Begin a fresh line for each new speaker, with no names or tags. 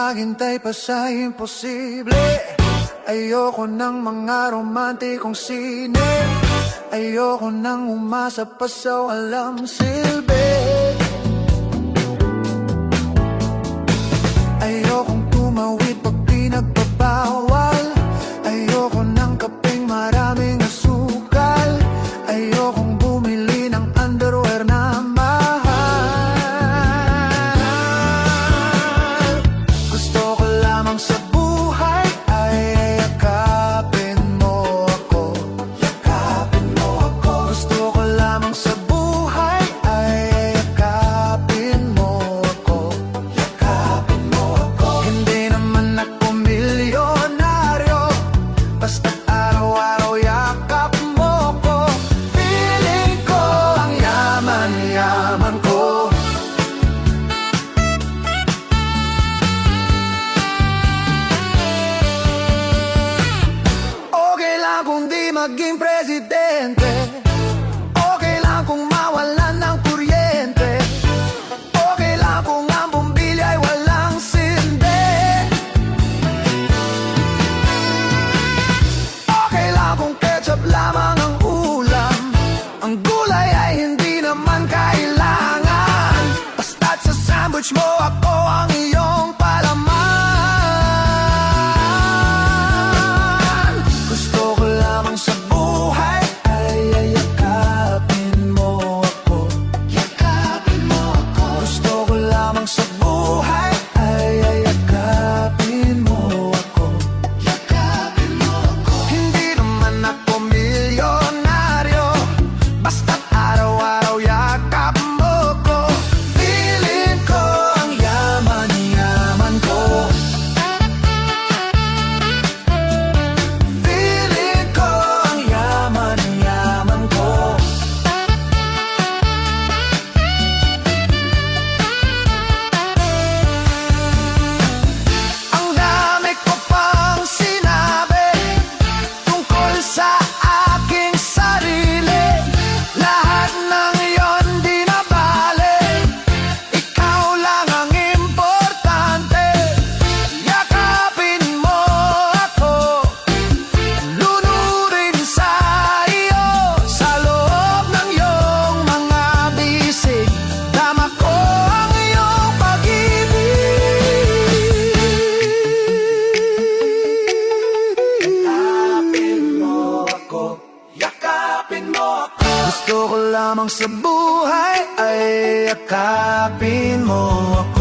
maghintay pa sa imposible. Ayoko ng mga romantikong sine. Ayoko nang umasa pa sa walang silbi. Ayokong tumawid pag pinagbabawal. Ayoko ng kapeng maraming asukal. Ayokong bumili ng underwear na mahal. Gusto ko lamang sa buhay ay yakapin mo ako. Yakapin mo ako. Gusto ko lamang sa buhay ay yakapin mo ako. Yakapin mo ako. Hindi naman ako milyonaryo, basta araw-araw yakap mo ko. Feeling ko ang yaman-yaman ko. Okay lang kung di maging presidente. Okay lang kung mawalan ng kuryente. Okay lang kung ang bumbilya ay walang sinde. Okay lang kung ketchup lamang ang ulam. Ang gulay ay hindi naman kailangan. Basta't sa sandwich mo ako ang iyong palaman. Gusto ko lamang sa buhay ay yakapin mo ako. Yakapin mo ako. Gusto ko lamang sa buhay ay yakapin mo ako. Yakapin mo ako. Hindi naman ako milyonaryo, basta't araw-araw yakap mo ko. Feeling ko ang yaman-yaman ko. Feeling ko ang yaman-yaman ko. Ang dami ko pang sinabi tungkol sa aking sarili. Lahat ng iyon di na bale. Ikaw lang ang importante. Yakapin mo ako, lunurin sa iyo. Sa loob ng iyong mga bisig, tama ko ang iyong pag-ibig. Yakapin mo ako. Yakapin mo ako. Gusto ko lamang sa buhay ay yakapin mo ako.